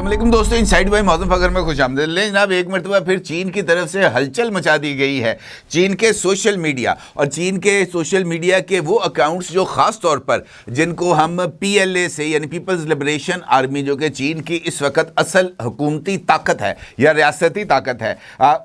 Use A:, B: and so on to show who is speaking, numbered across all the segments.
A: अस्सलाम दोस्तों, inside bye मौसम फकर में खुश आमदीद। जनाब, एक मरतबा फिर चीन की तरफ से हलचल मचा दी गई है। चीन के सोशल मीडिया और चीन के सोशल मीडिया के वो अकाउंट्स जो ख़ास तौर पर जिनको हम PLA से यानी पीपल्स लिबरेशन आर्मी, जो कि चीन की इस वक्त असल हुकूमती ताकत है या रियासती ताकत है,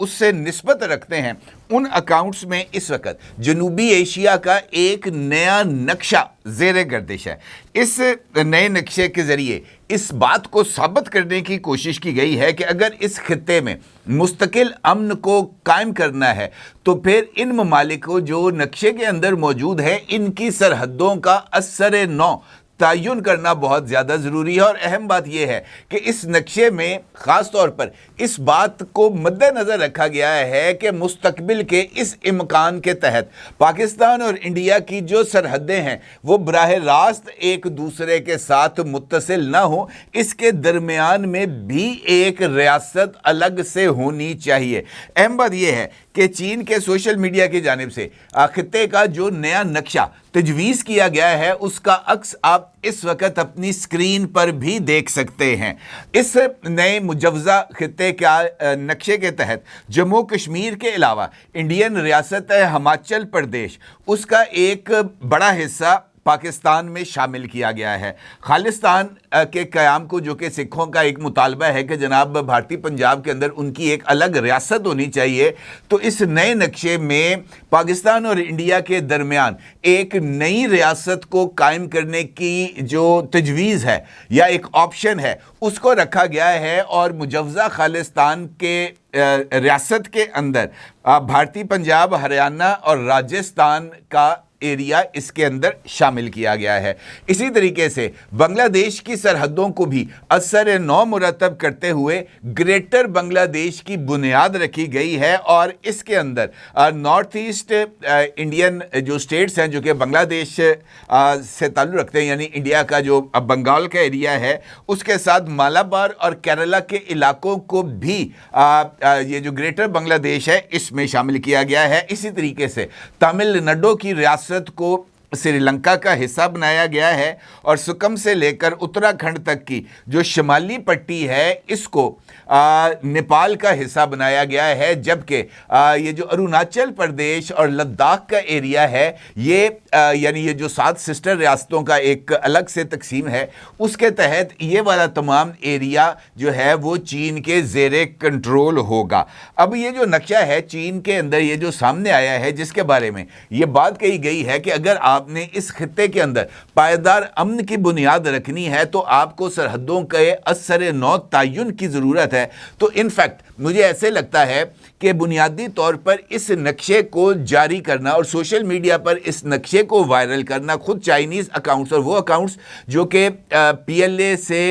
A: उससे निस्बत रखते हैं, उन अकाउंट्स में इस वक्त जनूबी एशिया का एक नया नक्शा ज़ेरे गर्दिश है। इस नए नक्शे के ज़रिए इस बात को साबित करने की कोशिश की गई है कि अगर इस खित्ते में मुस्तकिल अमन को कायम करना है तो फिर इन ममालिक को जो नक्शे के अंदर मौजूद है, इनकी सरहदों का असर नौ तयन करना बहुत ज़्यादा ज़रूरी है। और अहम बात यह है कि इस नक्शे में ख़ास तौर पर इस बात को मद्देनज़र रखा गया है कि मुस्तकबिल के इस इम्कान के तहत पाकिस्तान और इंडिया की जो सरहदें हैं वो बराह रास्त एक दूसरे के साथ मुत्तसिल ना हो, इसके दरमियान में भी एक रियासत अलग से होनी चाहिए। अहम बात यह है कि चीन के सोशल मीडिया की जानिब से खित्ते का जो नया नक्शा तजवीज़ किया गया है उसका अक्स आप इस वक्त अपनी स्क्रीन पर भी देख सकते हैं। इस नए मुजवज़ा खित्ते का नक्शे के तहत जम्मू कश्मीर के अलावा इंडियन रियासत हिमाचल प्रदेश, उसका एक बड़ा हिस्सा पाकिस्तान में शामिल किया गया है। खालिस्तान के क़याम को, जो कि सिखों का एक मुतालबा है कि जनाब भारतीय पंजाब के अंदर उनकी एक अलग रियासत होनी चाहिए, तो इस नए नक्शे में पाकिस्तान और इंडिया के दरमियान एक नई रियासत को कायम करने की जो तजवीज़ है या एक ऑप्शन है उसको रखा गया है। और मुजवज़ा खालिस्तान के रियासत के अंदर भारतीय पंजाब, हरियाणा और राजस्थान का एरिया इसके अंदर शामिल किया गया है। इसी तरीके से बांग्लादेश की सरहदों को भी असर नौ मुरतब करते हुए ग्रेटर बांग्लादेश की बुनियाद रखी गई है। और इसके अंदर नॉर्थ ईस्ट इंडियन जो स्टेट्स हैं जो कि बांग्लादेश से ताल्लुक़ रखते हैं, यानी इंडिया का जो बंगाल का एरिया है, उसके साथ मालाबार और केरला के इलाकों को भी ये जो ग्रेटर बांग्लादेश है इसमें शामिल किया गया है। इसी तरीके से तमिलनाडु की रियासत को श्रीलंका का हिस्सा बनाया गया है और सुकम से लेकर उत्तराखंड तक की जो शुमाली पट्टी है इसको नेपाल का हिस्सा बनाया गया है। जबकि ये जो अरुणाचल प्रदेश और लद्दाख का एरिया है, ये यानी ये जो 7 सिस्टर रियासतों का एक अलग से तकसीम है, उसके तहत ये वाला तमाम एरिया जो है वो चीन के ज़ेरे कंट्रोल होगा। अब ये जो नक्शा है चीन के अंदर ये जो सामने आया है, जिसके बारे में ये बात कही गई है कि अगर आपने इस खित्ते के अंदर पायदार अमन की बुनियाद रखनी है तो आपको सरहदों के असर नौ तयन की ज़रूरत है। तो इनफैक्ट मुझे ऐसे लगता है कि बुनियादी तौर पर इस नक्शे को जारी करना और सोशल मीडिया पर इस नक्शे को वायरल करना, खुद चाइनीज़ अकाउंट्स और वो अकाउंट्स जो कि PLA से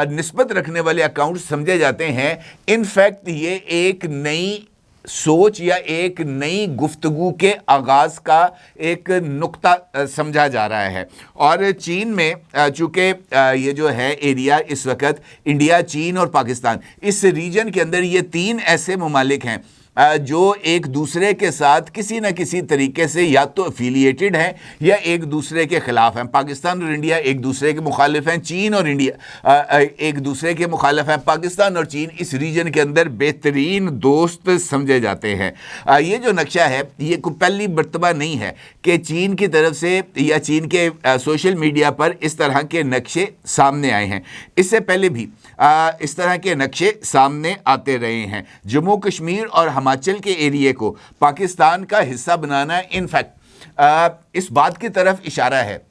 A: निस्बत रखने वाले अकाउंट्स समझे जाते हैं, इनफैक्ट ये एक नई सोच या एक नई गुफ्तगू के आगाज़ का एक नुक्ता समझा जा रहा है। और चीन में चूँकि ये जो है एरिया इस वक्त इंडिया, चीन और पाकिस्तान, इस रीजन के अंदर ये 3 ऐसे ममालिक हैं जो एक दूसरे के साथ किसी न किसी तरीके से या तो एफिलिएटेड हैं या एक दूसरे के ख़िलाफ़ हैं। पाकिस्तान और इंडिया एक दूसरे के मुखालिफ हैं, चीन और इंडिया एक दूसरे के मुखालिफ हैं। पाकिस्तान और चीन इस रीजन के अंदर बेहतरीन दोस्त समझे जाते हैं। ये जो नक्शा है ये कोई पहली मरतबा नहीं है कि चीन की तरफ से या चीन के सोशल मीडिया पर इस तरह के नक्शे सामने आए हैं। इससे पहले भी इस तरह के नक्शे सामने आते रहे हैं। जम्मू कश्मीर और हिमाचल के एरिए को पाकिस्तान का हिस्सा बनाना इनफैक्ट इस बात की तरफ इशारा है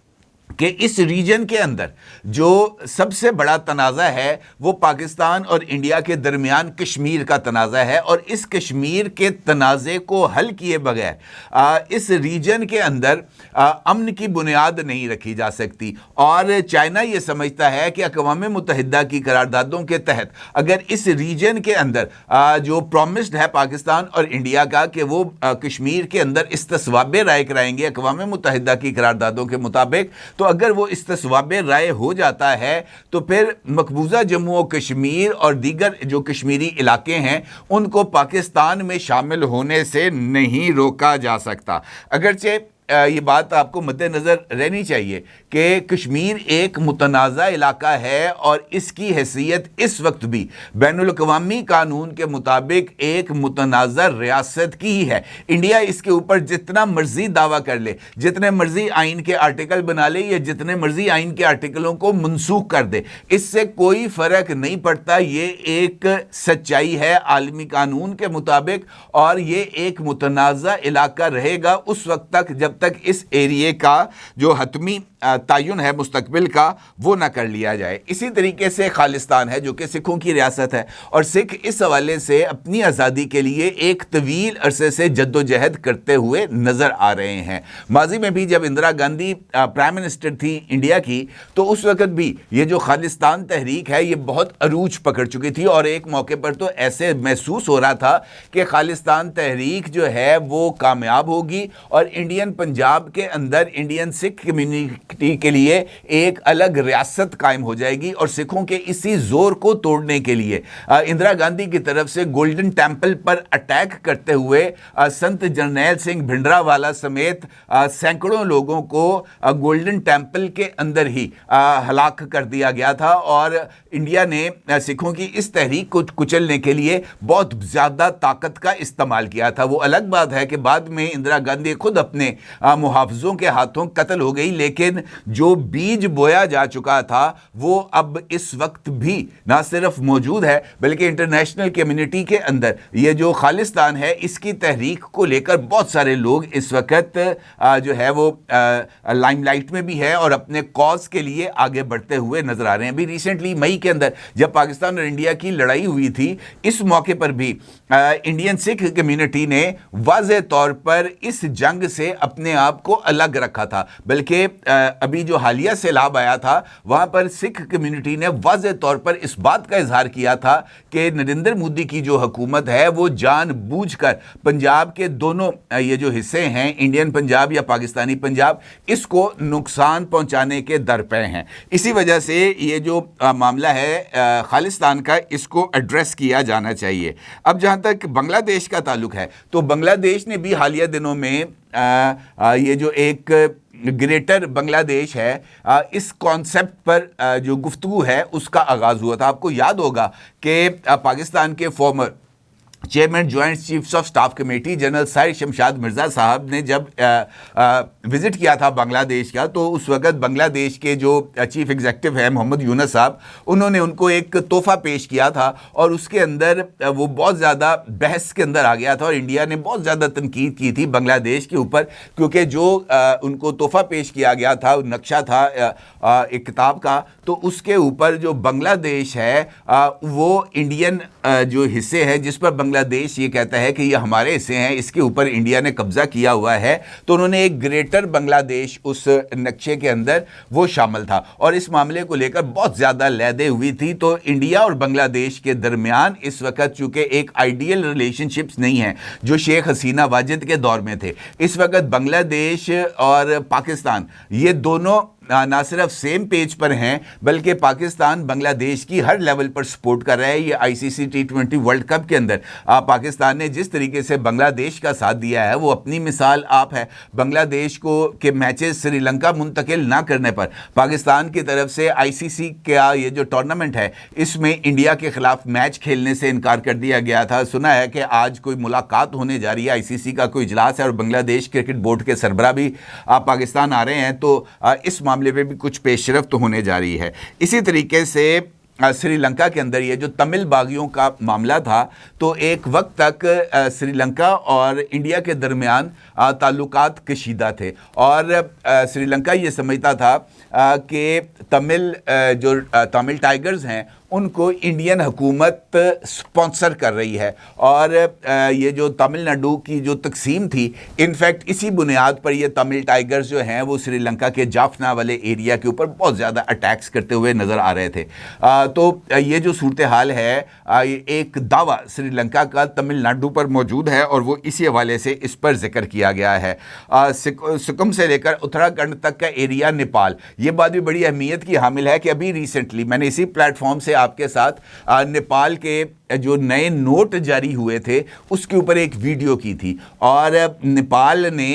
A: कि इस रीजन के अंदर जो सबसे बड़ा तनाज़ा है वो पाकिस्तान और इंडिया के दरमियान कश्मीर का तनाज़ा है। और इस कश्मीर के तनाज़े को हल किए बगैर इस रीजन के अंदर अमन की बुनियाद नहीं रखी जा सकती। और चाइना ये समझता है कि अक़वाम मुत्तहिदा की करारदादों के तहत अगर इस रीजन के अंदर जो प्रॉमिस्ड है पाकिस्तान और इंडिया का कि वो कश्मीर के अंदर इस्तिस्वाब राय कराएंगे अक़वाम मुत्तहिदा की करारदादों के मुताबिक, तो अगर वो इस्तिस्वाब राय हो जाता है तो फिर मकबूजा जम्मू और कश्मीर और दीगर जो कश्मीरी इलाके हैं उनको पाकिस्तान में शामिल होने से नहीं रोका जा सकता। अगरचे ये बात आपको मद्देनज़र रहनी चाहिए कि कश्मीर एक मुतनाज़ा इलाका है और इसकी हैसियत इस वक्त भी बैनुल अक़वामी कानून के मुताबिक एक मुतनाज़ा रियासत की ही है। इंडिया इसके ऊपर जितना मर्जी दावा कर ले, जितने मर्जी आइन के आर्टिकल बना ले या जितने मर्जी आइन के आर्टिकलों को मनसूख कर दे, इससे कोई फ़र्क नहीं पड़ता। ये एक सच्चाई है आलमी कानून के मुताबिक और ये एक मुतनाज़ा इलाका रहेगा उस वक्त तक जब तक इस एरिए का जो हतमी तयन है मुस्तकबिल का वो ना कर लिया जाए। इसी तरीके से खालिस्तान है जो कि सिखों की रियासत है और सिख इस हवाले से अपनी आज़ादी के लिए एक तवील अरसे से जद्दोजहद करते हुए नज़र आ रहे हैं। माजी में भी जब इंदिरा गांधी प्राइम मिनिस्टर थी इंडिया की तो उस वक्त भी ये जो खालिस्तान तहरीक है ये बहुत अरूज पकड़ चुकी थी और एक मौके पर तो ऐसे महसूस हो रहा था कि खालिस्तान तहरीक जो है वो कामयाब होगी और इंडियन पंजाब के अंदर इंडियन सिख कम्युनिटी के लिए एक अलग रियासत कायम हो जाएगी। और सिखों के इसी जोर को तोड़ने के लिए इंदिरा गांधी की तरफ से गोल्डन टेम्पल पर अटैक करते हुए संत जरनैल सिंह भिंडरावाला समेत सैकड़ों लोगों को गोल्डन टेम्पल के अंदर ही हलाक कर दिया गया था और इंडिया ने सिखों की इस तहरीक को कुचलने के लिए बहुत ज़्यादा ताकत का इस्तेमाल किया था। वो अलग बात है कि बाद में इंदिरा गांधी खुद अपने मुहाफ़िज़ों के हाथों कत्ल हो गई, लेकिन जो बीज बोया जा चुका था वो अब इस वक्त भी ना सिर्फ मौजूद है बल्कि इंटरनेशनल कम्युनिटी के अंदर ये जो खालिस्तान है इसकी तहरीक को लेकर बहुत सारे लोग इस वक्त जो है वो लाइमलाइट में भी है और अपने कॉज के लिए आगे बढ़ते हुए नजर आ रहे हैं। अभी रिसेंटली मई के अंदर जब पाकिस्तान और इंडिया की लड़ाई हुई थी इस मौके पर भी इंडियन सिख कम्युनिटी ने वाज़े तौर पर इस जंग से अपने आप को अलग रखा था। बल्कि अभी जो हालिया सैलाब आया था वहां पर सिख कम्युनिटी ने वाज़े तौर पर इस बात का इजहार किया था कि नरेंद्र मोदी की जो हुकूमत है वो जानबूझकर पंजाब के दोनों ये जो हिस्से हैं इंडियन पंजाब या पाकिस्तानी पंजाब इसको नुकसान पहुंचाने के दर पे हैं। इसी वजह से ये जो मामला है खालिस्तान का इसको एड्रेस किया जाना चाहिए। अब जहां तक बांग्लादेश का ताल्लुक है तो बांग्लादेश ने भी हालिया दिनों में ये जो एक ग्रेटर बांग्लादेश है इस कॉन्सेप्ट पर जो गुफ्तगू है उसका आगाज़ हुआ था। आपको याद होगा कि पाकिस्तान के former chairman joint chiefs of staff committee general Sahir Shamshad Mirza साहब ने जब विज़िट किया था बांग्लादेश का तो उस वक़्त बांग्लादेश के जो चीफ एग्जीक्यूटिव हैं मोहम्मद यूनुस साहब उन्होंने उनको एक तोहफ़ा पेश किया था और उसके अंदर वो बहुत ज़्यादा बहस के अंदर आ गया था और इंडिया ने बहुत ज़्यादा तनकीद की थी बांग्लादेश के ऊपर क्योंकि जो उनको तोहफ़ा पेश किया गया था नक्शा था एक किताब का तो उसके ऊपर जो बांग्लादेश है वो इंडियन जो हिस्से हैं जिस पर बांग्लादेश ये कहता है कि ये हमारे हिस्से हैं इसके ऊपर इंडिया ने कब्जा किया हुआ है तो उन्होंने एक ग्रेटर बांग्लादेश उस नक्शे के अंदर वो शामिल था और इस मामले को लेकर बहुत ज़्यादा लहदे हुई थी। तो इंडिया और बांग्लादेश के दरमियान इस वक्त चूँकि एक आइडियल रिलेशनशिप्स नहीं है जो शेख हसीना वाजिद के दौर में थे, इस वक्त बांग्लादेश और पाकिस्तान ये दोनों ना सिर्फ सेम पेज पर हैं बल्कि पाकिस्तान बांग्लादेश की हर लेवल पर सपोर्ट कर रहा है। ये आईसीसी T20 वर्ल्ड कप के अंदर पाकिस्तान ने जिस तरीके से बांग्लादेश का साथ दिया है वो अपनी मिसाल आप है। बांग्लादेश को के मैचेस श्रीलंका मुंतकिल ना करने पर पाकिस्तान की तरफ से आईसीसी का ये जो टूर्नामेंट है इसमें इंडिया के खिलाफ मैच खेलने से इनकार कर दिया गया था। सुना है कि आज कोई मुलाकात होने जा रही है, आईसीसी का कोई इजलास है और बांग्लादेश क्रिकेट बोर्ड के सरबराह भी पाकिस्तान आ रहे हैं तो इस मामले में भी कुछ पेशरफ्त होने जा रही है। इसी तरीके से श्रीलंका के अंदर ये जो तमिल बागियों का मामला था तो एक वक्त तक श्रीलंका और इंडिया के दरमियान ताल्लुकात कशीदा थे और श्रीलंका ये समझता था कि तमिल टाइगर्स हैं उनको इंडियन हुकूमत स्पॉन्सर कर रही है और ये जो तमिलनाडु की जो तकसीम थी इनफैक्ट इसी बुनियाद पर ये तमिल टाइगर्स जो हैं वो श्रीलंका के जाफना वाले एरिया के ऊपर बहुत ज़्यादा अटैक्स करते हुए नज़र आ रहे थे। तो ये जो सूरत हाल है एक दावा श्रीलंका का तमिलनाडु पर मौजूद है और वो इसी हवाले से इस पर जिक्र किया गया है। सिक्किम से लेकर उत्तराखंड तक का एरिया नेपाल, ये बात भी बड़ी अहमियत की हामिल है कि अभी रिसेंटली मैंने इसी प्लेटफॉर्म से आपके साथ नेपाल के जो नए नोट जारी हुए थे उसके ऊपर एक वीडियो की थी और नेपाल ने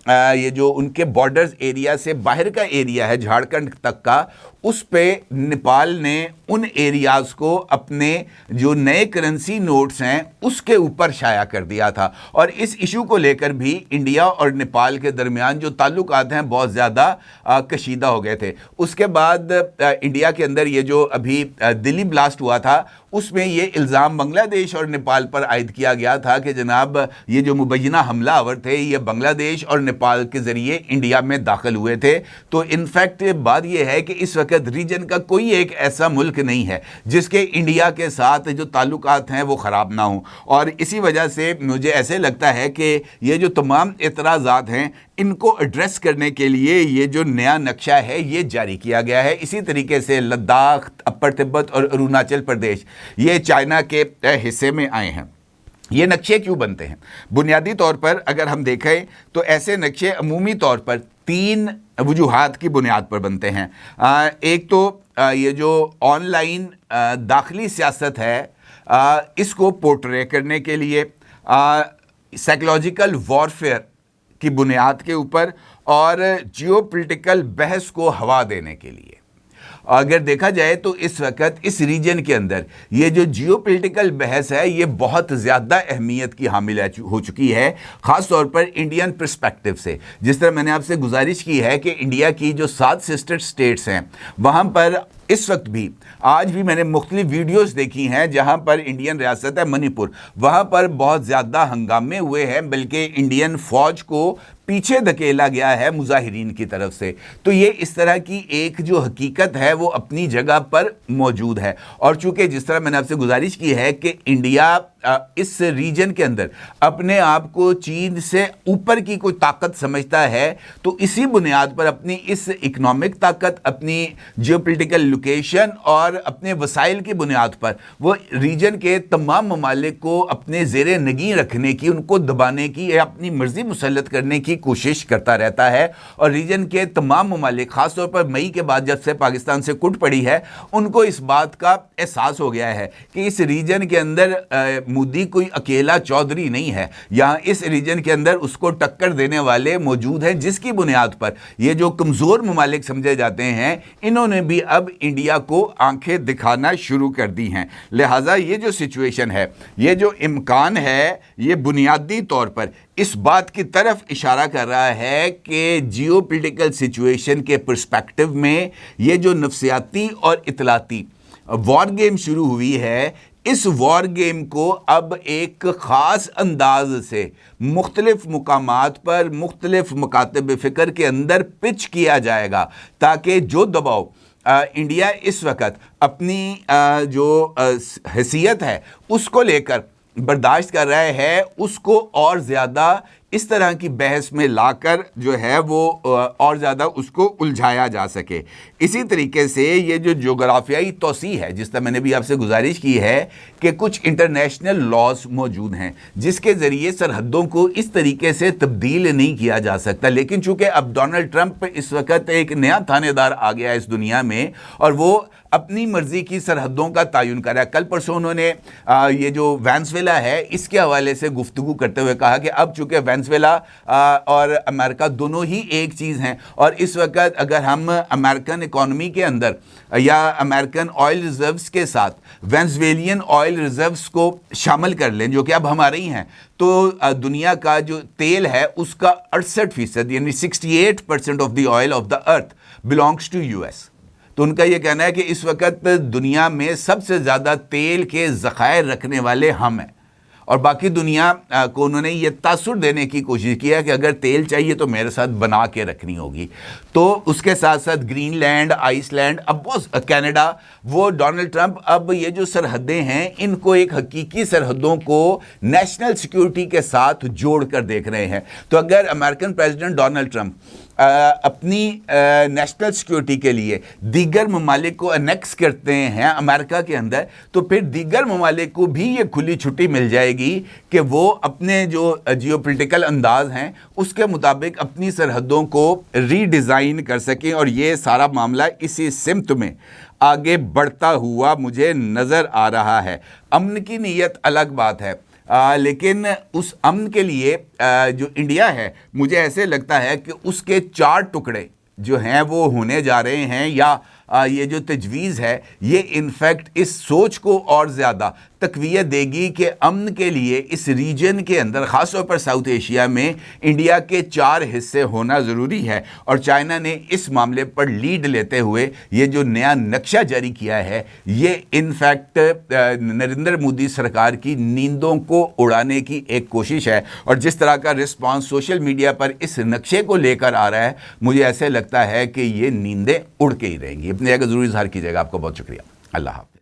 A: ये जो उनके बॉर्डर्स एरिया से बाहर का एरिया है झारखंड तक का, उस पे नेपाल ने उन एरियाज को अपने जो नए करेंसी नोट्स हैं उसके ऊपर शाया कर दिया था। और इस इशू को लेकर भी इंडिया और नेपाल के दरमियान जो ताल्लुकात हैं बहुत ज़्यादा कशीदा हो गए थे। उसके बाद इंडिया के अंदर ये जो अभी दिल्ली ब्लास्ट हुआ था उसमें ये इल्ज़ाम बांग्लादेश और नेपाल पर आयद किया गया था कि जनाब ये जो मुबैना हमलावर थे ये बांग्लादेश और नेपाल के ज़रिए इंडिया में दाखिल हुए थे। तो इनफैक्ट बात ये है कि इस वक्त रीजन का कोई एक ऐसा मुल्क नहीं है जिसके इंडिया के साथ जो ताल्लुकात हैं वो ख़राब ना हो। और इसी वजह से मुझे ऐसे लगता है कि ये जो तमाम एतराज़ात हैं इनको एड्रेस करने के लिए ये जो नया नक्शा है ये जारी किया गया है। इसी तरीके से लद्दाख, अपर तिब्बत और अरुणाचल प्रदेश ये चाइना के हिस्से में आए हैं। ये नक्शे क्यों बनते हैं? बुनियादी तौर पर अगर हम देखें तो ऐसे नक्शे अमूमी तौर पर 3 वजूहात की बुनियाद पर बनते हैं। एक तो ये जो ऑनलाइन दाखिली सियासत है इसको पोर्ट्रे करने के लिए, साइकोलॉजिकल वॉरफेयर की बुनियाद के ऊपर, और जियोपॉलिटिकल बहस को हवा देने के लिए। अगर देखा जाए तो इस वक्त इस रीजन के अंदर ये जो जियोपॉलिटिकल बहस है ये बहुत ज़्यादा अहमियत की हामिल हो चुकी है, ख़ास तौर पर इंडियन पर्सपेक्टिव से। जिस तरह मैंने आपसे गुजारिश की है कि इंडिया की जो 7 सिस्टर स्टेट्स हैं वहाँ पर इस वक्त भी आज भी मैंने मुख्तलिफ वीडियोस देखी हैं जहां पर इंडियन रियासत है मणिपुर, वहां पर बहुत ज़्यादा हंगामे हुए हैं, बल्कि इंडियन फ़ौज को पीछे धकेला गया है मुजाहिरीन की तरफ से। तो ये इस तरह की एक जो हकीकत है वो अपनी जगह पर मौजूद है। और चूँकि जिस तरह मैंने आपसे गुजारिश की है कि इंडिया इस रीजन के अंदर अपने आप को चीन से ऊपर की कोई ताकत समझता है, तो इसी बुनियाद पर अपनी इस इकनॉमिक ताकत, अपनी जियोपॉलिटिकल लोकेशन और अपने वसाइल की बुनियाद पर वो रीजन के तमाम ममालिक को अपने ज़ेरे नगी रखने की, उनको दबाने की या अपनी मर्जी मुसल्लत करने की कोशिश करता रहता है। और रीजन के तमाम ममालिक ख़ासतौर पर मई के बाद जब से पाकिस्तान से कुट पड़ी है उनको इस बात का एहसास हो गया है कि इस रीजन के अंदर मोदी कोई अकेला चौधरी नहीं है, यहाँ इस रीजन के अंदर उसको टक्कर देने वाले मौजूद हैं, जिसकी बुनियाद पर ये जो कमज़ोर ममालिक समझे जाते हैं इन्होंने भी अब इंडिया को आंखें दिखाना शुरू कर दी हैं। लिहाजा ये जो सिचुएशन है, ये जो इम्कान है, ये बुनियादी तौर पर इस बात की तरफ इशारा कर रहा है कि जियोपॉलिटिकल सिचुएशन के पर्सपेक्टिव में ये जो नफ्सियाती और इतलाती वॉर गेम शुरू हुई है, इस वॉर गेम को अब एक ख़ास अंदाज से मुख्तलिफ मुकामात पर मुख्तलिफ मकातब फ़िक्र के अंदर पिच किया जाएगा, ताकि जो दबाव इंडिया इस वक्त अपनी जो हैसियत है उसको लेकर बर्दाश्त कर रहा है, उसको और ज़्यादा इस तरह की बहस में लाकर जो है वो और ज़्यादा उसको उलझाया जा सके। इसी तरीके से ये जो जोग्राफियाई तौसी है, जिस तरह मैंने भी आपसे गुजारिश की है कि कुछ इंटरनेशनल लॉज मौजूद हैं जिसके ज़रिए सरहदों को इस तरीके से तब्दील नहीं किया जा सकता। लेकिन चूँकि अब डोनाल्ड ट्रंप इस वक्त एक नया थानेदार आ गया है इस दुनिया में और वो अपनी मर्ज़ी की सरहदों का तयन कर रहा है। कल परसों उन्होंने ये जो वेनेज़ुएला है इसके हवाले से गुफ्तगू करते हुए कहा कि अब चूँकि वेनेज़ुएला और अमेरिका दोनों ही एक चीज़ हैं, और इस वक्त अगर हम अमेरिकन इकॉनमी के अंदर या अमेरिकन ऑयल रिज़र्व्स के साथ वेनेज़ुएलियन ऑयल रिज़र्व्स को शामिल कर लें, जो कि अब हमारे ही हैं, तो दुनिया का जो तेल है उसका 68% यानी 68% of the oil of the earth belongs to US. तो उनका ये कहना है कि इस वक्त दुनिया में सबसे ज़्यादा तेल के ज़खायर रखने वाले हम हैं, और बाकी दुनिया को उन्होंने ये तासुर देने की कोशिश किया कि अगर तेल चाहिए तो मेरे साथ बना के रखनी होगी। तो उसके साथ साथ ग्रीनलैंड, आइसलैंड, अब बहुत कनाडा, वो डोनाल्ड ट्रंप अब ये जो सरहदें हैं इनको एक हकीकी सरहदों को नेशनल सिक्योरिटी के साथ जोड़ कर देख रहे हैं। तो अगर अमेरिकन प्रेसिडेंट डोनाल्ड ट्रंप अपनी नेशनल सिक्योरिटी के लिए दीगर ममालिक को अनेक्स करते हैं अमेरिका के अंदर, तो फिर दीगर ममालिक को भी ये खुली छुट्टी मिल जाएगी कि वो अपने जो जियोपॉलिटिकल अंदाज हैं उसके मुताबिक अपनी सरहदों को रीडिज़ाइन कर सकें। और ये सारा मामला इसी सिमत में आगे बढ़ता हुआ मुझे नज़र आ रहा है। अमन की नीयत अलग बात है, लेकिन उस अमन के लिए जो इंडिया है, मुझे ऐसे लगता है कि उसके 4 टुकड़े जो हैं वो होने जा रहे हैं, या ये जो तजवीज़ है ये इनफैक्ट इस सोच को और ज़्यादा तकवीत देगी कि अमन के लिए इस रीजन के अंदर, ख़ास तौर पर साउथ एशिया में, इंडिया के 4 हिस्से होना ज़रूरी है। और चाइना ने इस मामले पर लीड लेते हुए ये जो नया नक्शा जारी किया है, ये इनफैक्ट नरेंद्र मोदी सरकार की नींदों को उड़ाने की एक कोशिश है। और जिस तरह का रिस्पांस सोशल मीडिया पर इस नक्शे को लेकर आ रहा है, मुझे ऐसे लगता है कि ये नींदें उड़ के ही रहेंगी। अपनी जगह ज़रूर इजहार कीजिएगा। आपको बहुत शुक्रिया। अल्लाह हाफ़िज़।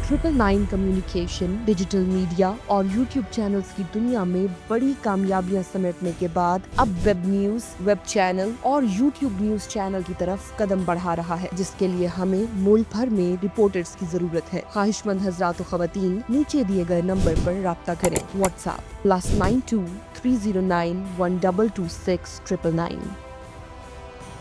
B: 999 कम्युनिकेशन, डिजिटल मीडिया और यूट्यूब चैनल्स की दुनिया में बड़ी कामयाबियां समेटने के बाद अब वेब न्यूज, वेब चैनल और यूट्यूब न्यूज चैनल की तरफ कदम बढ़ा रहा है, जिसके लिए हमें मुल्क भर में रिपोर्टर्स की जरूरत है। ख्वाहिशमंद हजरात व खवातीन नीचे दिए गए नंबर पर राब्ता करें। व्हाट्सएप +92 309 1226 999।